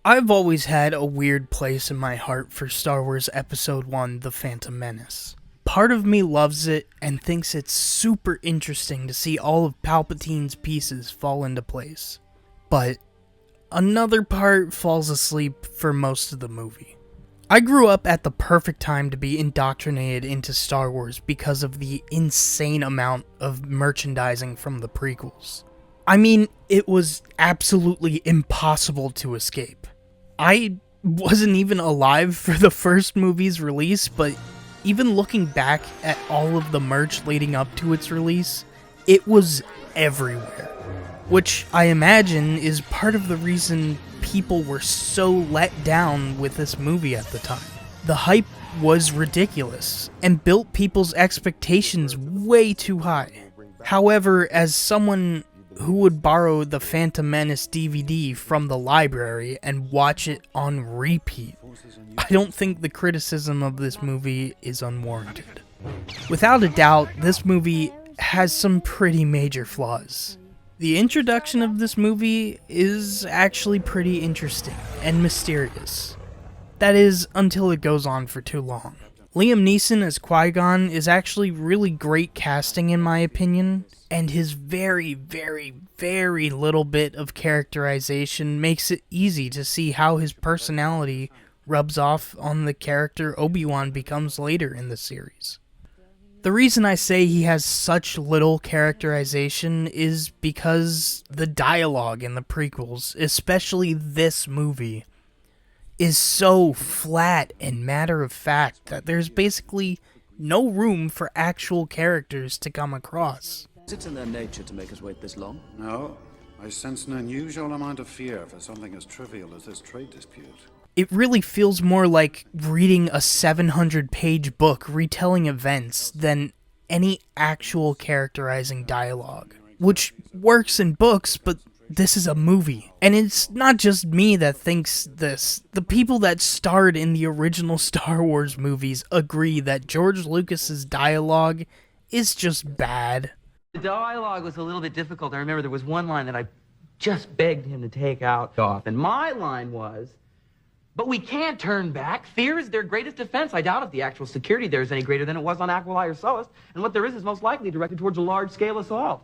I've always had a weird place in my heart for Star Wars Episode 1, The Phantom Menace. Part of me loves it and thinks it's super interesting to see all of Palpatine's pieces fall into place. But another part falls asleep for most of the movie. I grew up at the perfect time to be indoctrinated into Star Wars because of the insane amount of merchandising from the prequels. I mean, it was absolutely impossible to escape. I wasn't even alive for the first movie's release, but even looking back at all of the merch leading up to its release, it was everywhere. Which I imagine is part of the reason people were so let down with this movie at the time. The hype was ridiculous and built people's expectations way too high. However, as someone who would borrow the Phantom Menace DVD from the library and watch it on repeat, I don't think the criticism of this movie is unwarranted. Without a doubt, this movie has some pretty major flaws. The introduction of this movie is actually pretty interesting and mysterious. That is, until it goes on for too long. Liam Neeson as Qui-Gon is actually really great casting in my opinion, and his very, very, very little bit of characterization makes it easy to see how his personality rubs off on the character Obi-Wan becomes later in the series. The reason I say he has such little characterization is because the dialogue in the prequels, especially this movie, is so flat and matter-of-fact that there's basically no room for actual characters to come across. Is it in their nature to us wait this long? No, I sense an unusual amount of fear for something as trivial as this trade dispute. It really feels more like reading a 700-page book retelling events than any actual characterizing dialogue. Which works in books, but this is a movie. And it's not just me that thinks this. The people that starred in the original Star Wars movies agree that George Lucas's dialogue is just bad. The dialogue was a little bit difficult. I remember there was one line that I just begged him to take out off. And my line was, "But we can't turn back. Fear is their greatest defense. I doubt if the actual security there is any greater than it was on Aquilai or Soest. And what there is most likely directed towards a large-scale assault."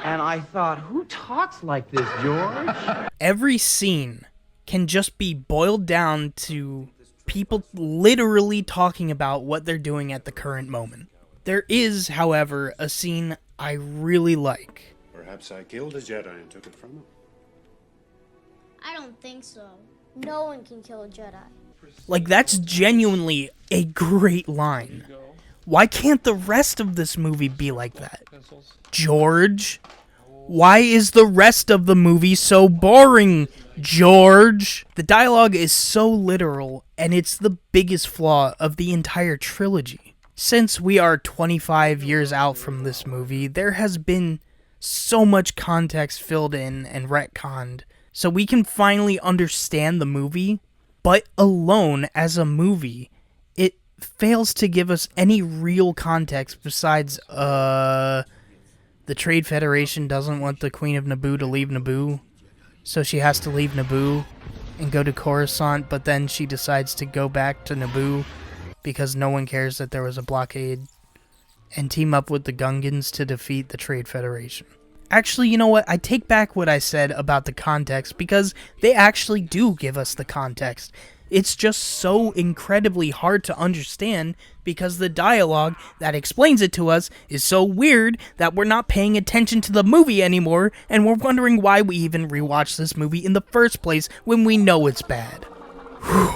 And I thought, who talks like this, George? Every scene can just be boiled down to people literally talking about what they're doing at the current moment. There is, however, a scene I really like. Perhaps I killed a Jedi and took it from him. I don't think so. No one can kill a Jedi. Like, that's genuinely a great line. Why can't the rest of this movie be like that? George? Why is the rest of the movie so boring, George? The dialogue is so literal, and it's the biggest flaw of the entire trilogy. Since we are 25 years out from this movie, there has been so much context filled in and retconned, so we can finally understand the movie, but alone as a movie, it fails to give us any real context besides, the Trade Federation doesn't want the Queen of Naboo to leave Naboo, so she has to leave Naboo and go to Coruscant, but then she decides to go back to Naboo because no one cares that there was a blockade, and team up with the Gungans to defeat the Trade Federation. Actually, you know what? I take back what I said about the context, because they actually do give us the context. It's just so incredibly hard to understand because the dialogue that explains it to us is so weird that we're not paying attention to the movie anymore, and we're wondering why we even rewatched this movie in the first place when we know it's bad. Whew.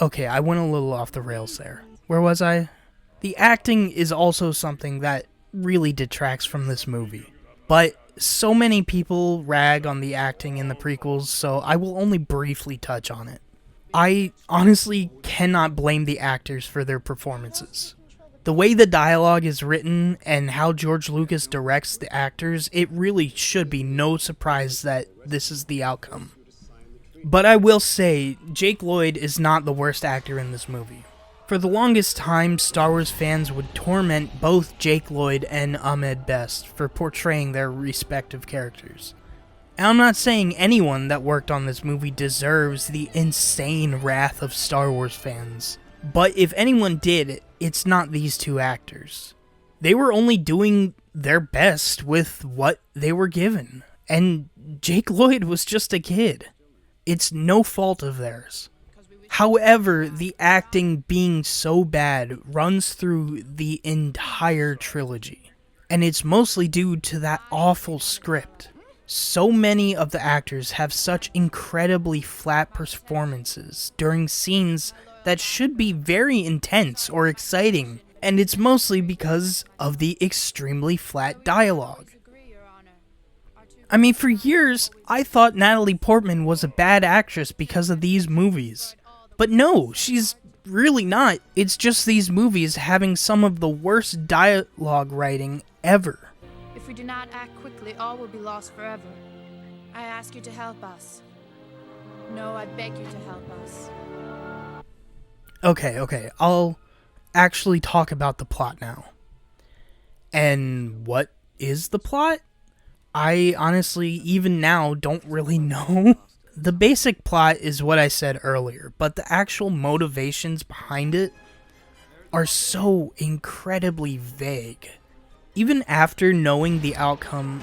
Okay, I went a little off the rails there. Where was I? The acting is also something that really detracts from this movie. But so many people rag on the acting in the prequels, so I will only briefly touch on it. I honestly cannot blame the actors for their performances. The way the dialogue is written and how George Lucas directs the actors, it really should be no surprise that this is the outcome. But I will say, Jake Lloyd is not the worst actor in this movie. For the longest time, Star Wars fans would torment both Jake Lloyd and Ahmed Best for portraying their respective characters. And I'm not saying anyone that worked on this movie deserves the insane wrath of Star Wars fans. But if anyone did, it's not these two actors. They were only doing their best with what they were given. And Jake Lloyd was just a kid. It's no fault of theirs. However, the acting being so bad runs through the entire trilogy. And it's mostly due to that awful script. So many of the actors have such incredibly flat performances during scenes that should be very intense or exciting, and it's mostly because of the extremely flat dialogue. I mean, for years, I thought Natalie Portman was a bad actress because of these movies. But no, she's really not. It's just these movies having some of the worst dialogue writing ever. If we do not act quickly, all will be lost forever. I ask you to help us. No, I beg you to help us. Okay, I'll actually talk about the plot now. And what is the plot? I honestly, even now, don't really know. The basic plot is what I said earlier, but the actual motivations behind it are so incredibly vague. Even after knowing the outcome,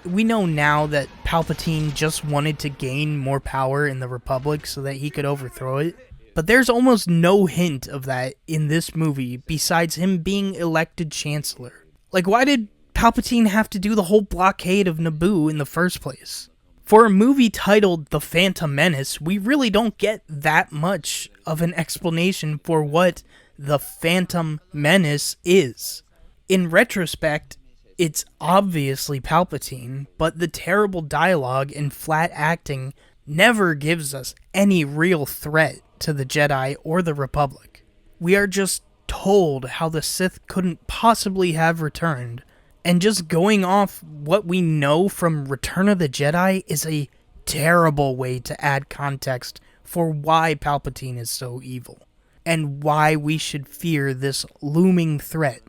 we know now that Palpatine just wanted to gain more power in the Republic so that he could overthrow it. But there's almost no hint of that in this movie besides him being elected Chancellor. Why did Palpatine have to do the whole blockade of Naboo in the first place? For a movie titled The Phantom Menace, we really don't get that much of an explanation for what the Phantom Menace is. In retrospect, it's obviously Palpatine, but the terrible dialogue and flat acting never gives us any real threat to the Jedi or the Republic. We are just told how the Sith couldn't possibly have returned, and just going off what we know from Return of the Jedi is a terrible way to add context for why Palpatine is so evil, and why we should fear this looming threat.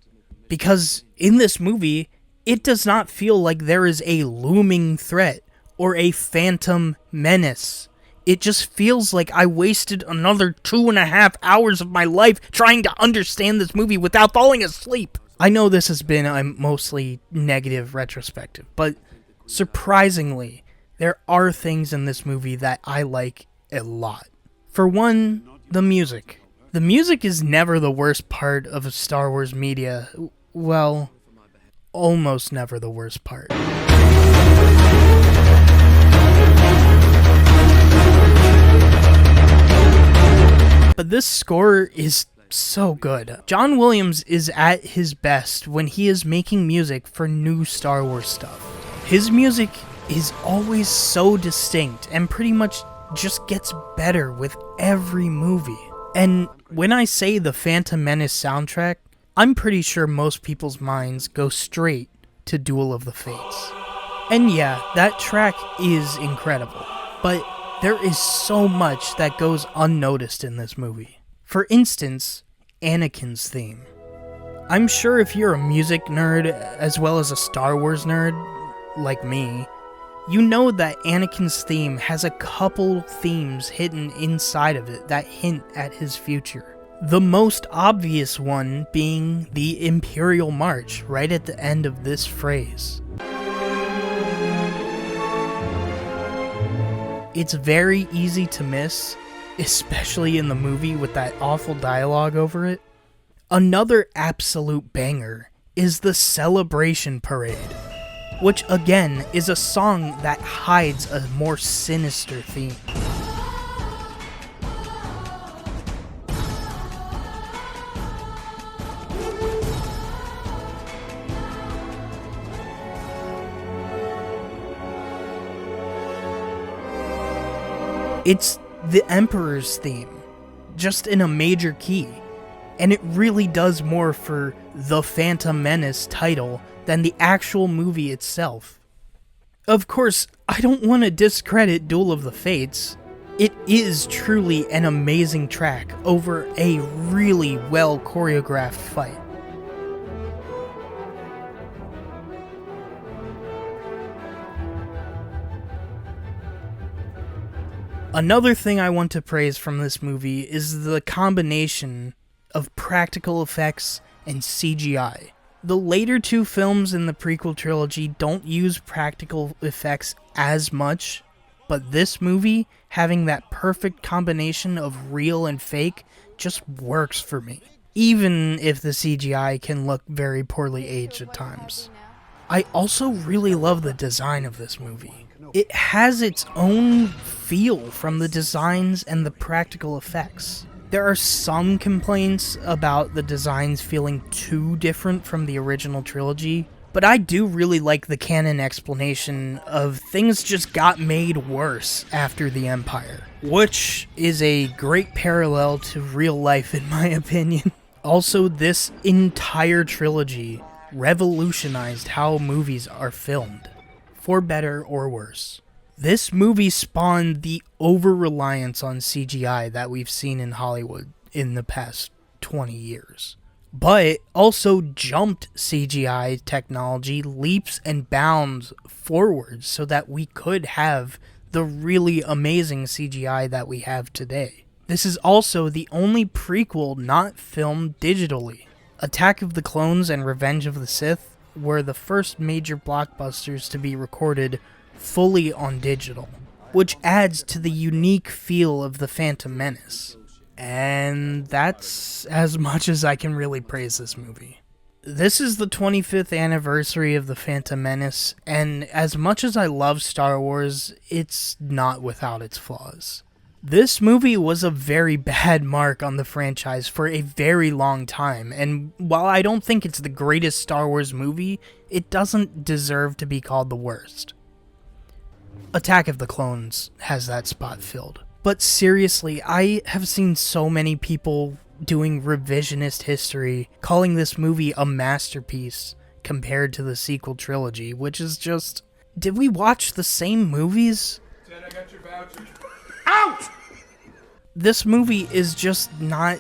Because in this movie, it does not feel like there is a looming threat or a phantom menace. It just feels like I wasted another 2.5 hours of my life trying to understand this movie without falling asleep. I know this has been a mostly negative retrospective, but surprisingly, there are things in this movie that I like a lot. For one, the music. The music is never the worst part of Star Wars media. Well, almost never the worst part. But this score is so good. John Williams is at his best when he is making music for new Star Wars stuff. His music is always so distinct and pretty much just gets better with every movie. And when I say the Phantom Menace soundtrack, I'm pretty sure most people's minds go straight to Duel of the Fates. And yeah, that track is incredible, but there is so much that goes unnoticed in this movie. For instance, Anakin's theme. I'm sure if you're a music nerd as well as a Star Wars nerd, like me, you know that Anakin's theme has a couple themes hidden inside of it that hint at his future. The most obvious one being the Imperial March right at the end of this phrase. It's very easy to miss, especially in the movie with that awful dialogue over it. Another absolute banger is the Celebration Parade, which again is a song that hides a more sinister theme. It's the Emperor's theme, just in a major key, and it really does more for the Phantom Menace title than the actual movie itself. Of course, I don't want to discredit Duel of the Fates. It is truly an amazing track over a really well choreographed fight. Another thing I want to praise from this movie is the combination of practical effects and CGI. The later two films in the prequel trilogy don't use practical effects as much, but this movie, having that perfect combination of real and fake, just works for me, even if the CGI can look very poorly aged at times. I also really love the design of this movie. It has its own feel from the designs and the practical effects. There are some complaints about the designs feeling too different from the original trilogy, but I do really like the canon explanation of things just got made worse after the Empire, which is a great parallel to real life in my opinion. Also, this entire trilogy revolutionized how movies are filmed, for better or worse. This movie spawned the over-reliance on CGI that we've seen in Hollywood in the past 20 years. But it also jumped CGI technology leaps and bounds forward so that we could have the really amazing CGI that we have today. This is also the only prequel not filmed digitally. Attack of the Clones and Revenge of the Sith were the first major blockbusters to be recorded fully on digital, which adds to the unique feel of The Phantom Menace. And that's as much as I can really praise this movie. This is the 25th anniversary of The Phantom Menace, and as much as I love Star Wars, it's not without its flaws. This movie was a very bad mark on the franchise for a very long time, and while I don't think it's the greatest Star Wars movie, it doesn't deserve to be called the worst. Attack of the Clones has that spot filled. But seriously, I have seen so many people doing revisionist history, calling this movie a masterpiece compared to the sequel trilogy, which is just... Did we watch the same movies? Ted, I got your voucher. Out! This movie is just not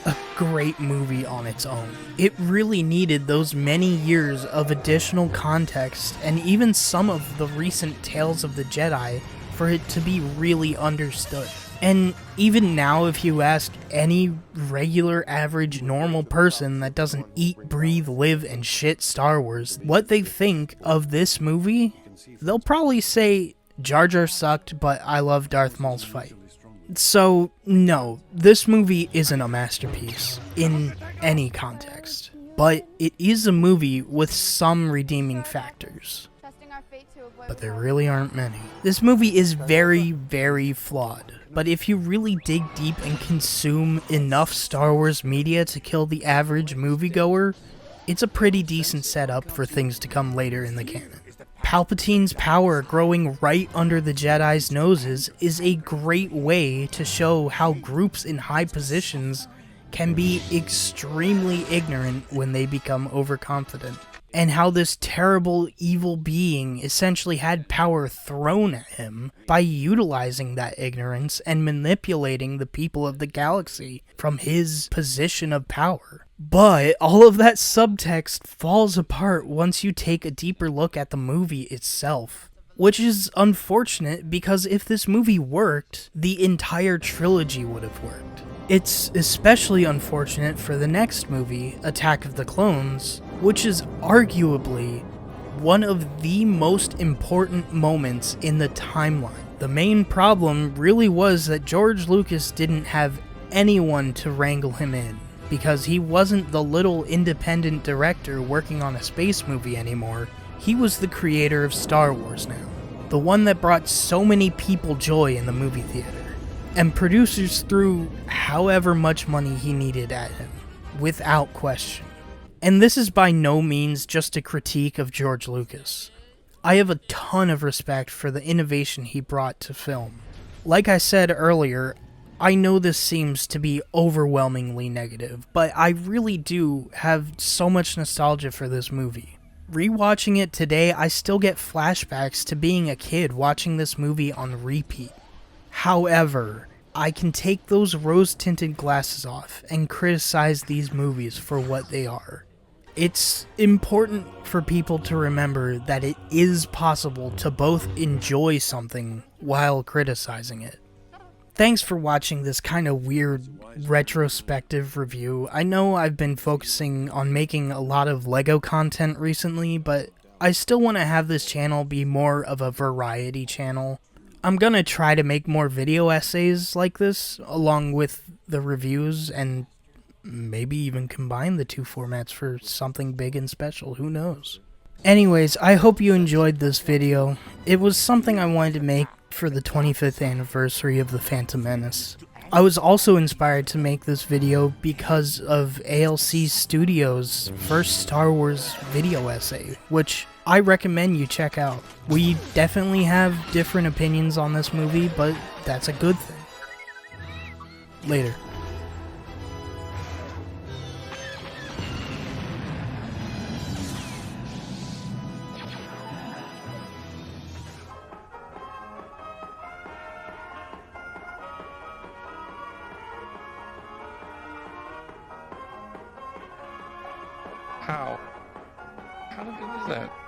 a great movie on its own. It really needed those many years of additional context and even some of the recent Tales of the Jedi for it to be really understood. And even now, if you ask any regular, average, normal person that doesn't eat, breathe, live, and shit Star Wars, what they think of this movie, they'll probably say, Jar Jar sucked, but I love Darth Maul's fight. So, no, this movie isn't a masterpiece in any context, but it is a movie with some redeeming factors. But there really aren't many. This movie is very, very flawed, but if you really dig deep and consume enough Star Wars media to kill the average moviegoer, it's a pretty decent setup for things to come later in the canon. Palpatine's power growing right under the Jedi's noses is a great way to show how groups in high positions can be extremely ignorant when they become overconfident, and how this terrible evil being essentially had power thrown at him by utilizing that ignorance and manipulating the people of the galaxy from his position of power. But all of that subtext falls apart once you take a deeper look at the movie itself. Which is unfortunate because if this movie worked, the entire trilogy would have worked. It's especially unfortunate for the next movie, Attack of the Clones, which is arguably one of the most important moments in the timeline. The main problem really was that George Lucas didn't have anyone to wrangle him in, because he wasn't the little independent director working on a space movie anymore. He was the creator of Star Wars now, the one that brought so many people joy in the movie theater, and producers threw however much money he needed at him, without question. And this is by no means just a critique of George Lucas. I have a ton of respect for the innovation he brought to film. Like I said earlier, I know this seems to be overwhelmingly negative, but I really do have so much nostalgia for this movie. Rewatching it today, I still get flashbacks to being a kid watching this movie on repeat. However, I can take those rose-tinted glasses off and criticize these movies for what they are. It's important for people to remember that it is possible to both enjoy something while criticizing it. Thanks for watching this kind of weird retrospective review. I know I've been focusing on making a lot of LEGO content recently, but I still want to have this channel be more of a variety channel. I'm gonna try to make more video essays like this, along with the reviews, and maybe even combine the two formats for something big and special, who knows. Anyways, I hope you enjoyed this video. It was something I wanted to make for the 25th anniversary of The Phantom Menace. I was also inspired to make this video because of ALC Studios' first Star Wars video essay, which I recommend you check out. We definitely have different opinions on this movie, but that's a good thing. Later. How? How did I lose that?